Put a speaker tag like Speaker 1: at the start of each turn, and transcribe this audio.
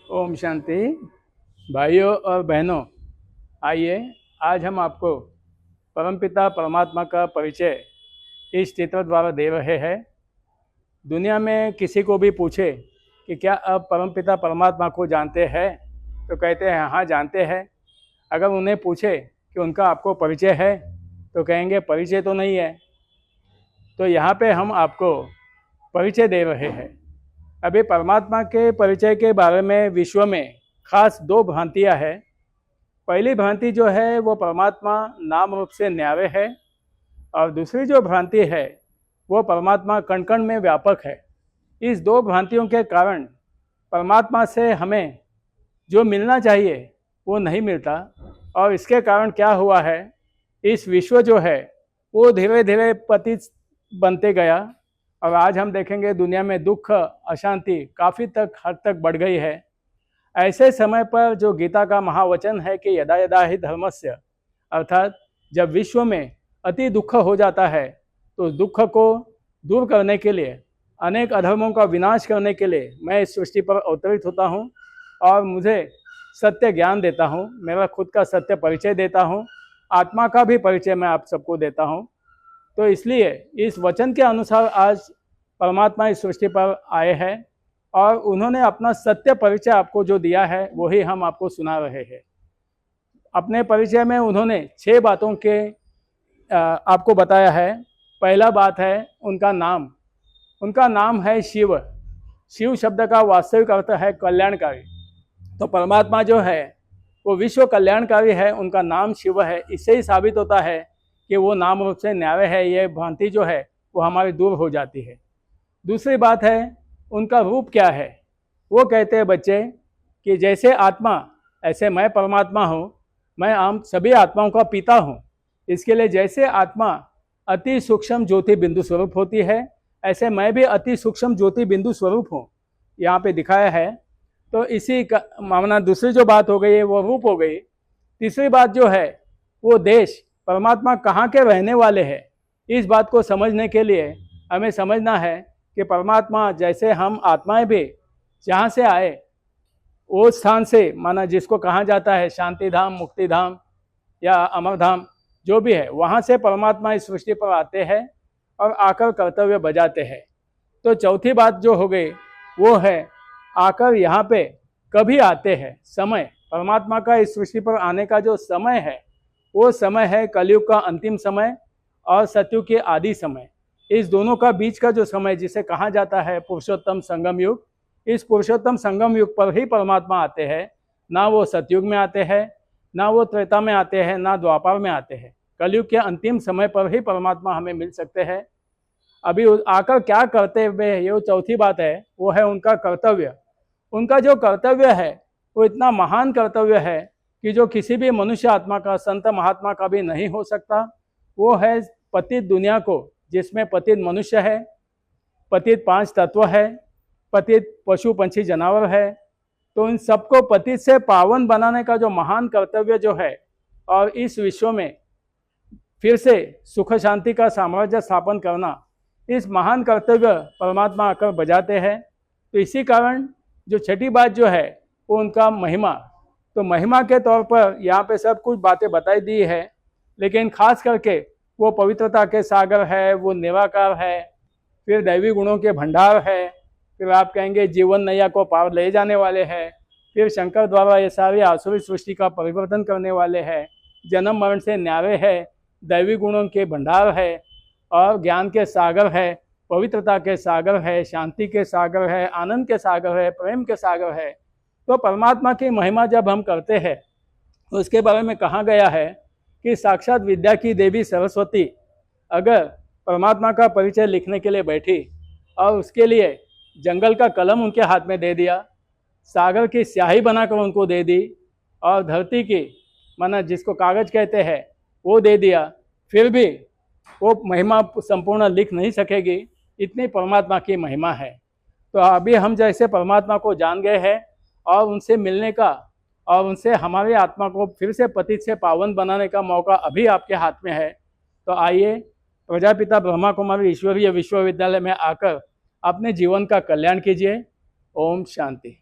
Speaker 1: ओम शांति। भाइयों और बहनों, आइए आज हम आपको परमपिता परमात्मा का परिचय इस चित्र द्वारा दे रहे हैं। दुनिया में किसी को भी पूछे कि क्या आप परमपिता परमात्मा को जानते हैं, तो कहते हैं हाँ जानते हैं। अगर उन्हें पूछे कि उनका आपको परिचय है, तो कहेंगे परिचय तो नहीं है। तो यहाँ पे हम आपको परिचय दे रहे हैं। अभी परमात्मा के परिचय के बारे में विश्व में खास दो भ्रांतियाँ हैं। पहली भ्रांति जो है वो परमात्मा नाम रूप से न्यारे है, और दूसरी जो भ्रांति है वो परमात्मा कण कण में व्यापक है। इस दो भ्रांतियों के कारण परमात्मा से हमें जो मिलना चाहिए वो नहीं मिलता, और इसके कारण क्या हुआ है, इस विश्व जो है वो धीरे धीरे पतित बनते गया। और आज हम देखेंगे दुनिया में दुख अशांति काफ़ी हद तक बढ़ गई है। ऐसे समय पर जो गीता का महावचन है कि यदा यदा ही धर्मस्य, अर्थात जब विश्व में अति दुख हो जाता है तो उस दुख को दूर करने के लिए, अनेक अधर्मों का विनाश करने के लिए मैं इस सृष्टि पर अवतरित होता हूँ और मुझे सत्य ज्ञान देता हूँ, मेरा खुद का सत्य परिचय देता हूँ, आत्मा का भी परिचय मैं आप सबको देता हूँ। तो इसलिए इस वचन के अनुसार आज परमात्मा इस सृष्टि पर आए हैं और उन्होंने अपना सत्य परिचय आपको जो दिया है वही हम आपको सुना रहे हैं। अपने परिचय में उन्होंने 6 बातों के आपको बताया है। पहला बात है उनका नाम। उनका नाम है शिव। शिव शब्द का वास्तविक अर्थ है कल्याणकारी। तो परमात्मा जो है वो विश्व कल्याणकारी है, उनका नाम शिव है। इससे ही साबित होता है कि वो नाम रूप से न्यारे है। ये भ्रांति जो है वो हमारी दूर हो जाती है। दूसरी बात है उनका रूप क्या है। वो कहते हैं बच्चे कि जैसे आत्मा ऐसे मैं परमात्मा हूँ, मैं आम सभी आत्माओं का पिता हूँ। इसके लिए जैसे आत्मा अति सूक्ष्म ज्योति बिंदु स्वरूप होती है, ऐसे मैं भी अति सूक्ष्म ज्योति बिंदु स्वरूप हूँ, यहाँ पे दिखाया है। तो इसी का मामला दूसरी जो बात हो गई है वो रूप हो गई। तीसरी बात जो है वो देश, परमात्मा कहाँ के रहने वाले हैं। इस बात को समझने के लिए हमें समझना है कि परमात्मा जैसे हम आत्माएं भी जहाँ से आए वो स्थान से, माना जिसको कहा जाता है शांति धाम, मुक्ति धाम या अमर धाम, जो भी है, वहाँ से परमात्मा इस सृष्टि पर आते हैं और आकर कर्तव्य बजाते हैं। तो चौथी बात जो हो गई वो है आकर यहाँ पे कभी आते हैं। समय, परमात्मा का इस सृष्टि पर आने का जो समय है वो समय है कलयुग का अंतिम समय और सतयुग के आदि समय। इस दोनों का बीच का जो समय जिसे कहा जाता है पुरुषोत्तम संगम युग, इस पुरुषोत्तम संगम युग पर ही परमात्मा आते हैं। ना वो सतयुग में आते हैं, ना वो त्रेता में आते हैं, ना द्वापर में आते हैं। कलयुग के अंतिम समय पर ही परमात्मा हमें मिल सकते हैं। अभी आकर क्या करते हुए, ये चौथी बात है, वो है उनका कर्तव्य। उनका जो कर्तव्य है वो इतना महान कर्तव्य है कि जो किसी भी मनुष्य आत्मा का, संत महात्मा का भी नहीं हो सकता। वो है पतित दुनिया को, जिसमें पतित मनुष्य है, पतित 5 तत्व है, पतित पशु पंछी जानवर है, तो इन सबको पतित से पावन बनाने का जो महान कर्तव्य जो है, और इस विश्व में फिर से सुख शांति का साम्राज्य स्थापन करना, इस महान कर्तव्य परमात्मा आकर बजाते हैं। तो इसी कारण जो छठी बात जो है वो उनका महिमा। तो महिमा के तौर पर यहाँ पे सब कुछ बातें बताई दी है, लेकिन खास करके वो पवित्रता के सागर है, वो निराकार है, फिर दैवी गुणों के भंडार है, फिर आप कहेंगे जीवन नैया को पार ले जाने वाले हैं, फिर शंकर द्वारा ये सारी आसुरी सृष्टि का परिवर्तन करने वाले हैं, जन्म मरण से न्यारे है, दैवी गुणों के भंडार है, और ज्ञान के सागर है, पवित्रता के सागर है, शांति के सागर है, आनंद के सागर है, प्रेम के सागर है। तो परमात्मा की महिमा जब हम करते हैं तो उसके बारे में कहा गया है कि साक्षात विद्या की देवी सरस्वती अगर परमात्मा का परिचय लिखने के लिए बैठी और उसके लिए जंगल का कलम उनके हाथ में दे दिया, सागर की स्याही बनाकर उनको दे दी, और धरती की, माना जिसको कागज कहते हैं, वो दे दिया, फिर भी वो महिमा संपूर्ण लिख नहीं सकेगी। इतनी परमात्मा की महिमा है। तो अभी हम जैसे परमात्मा को जान गए हैं और उनसे मिलने का और उनसे हमारी आत्मा को फिर से पतित से पावन बनाने का मौका अभी आपके हाथ में है। तो आइए प्रजापिता ब्रह्मा कुमारी ईश्वरीय विश्वविद्यालय में आकर अपने जीवन का कल्याण कीजिए। ओम शांति।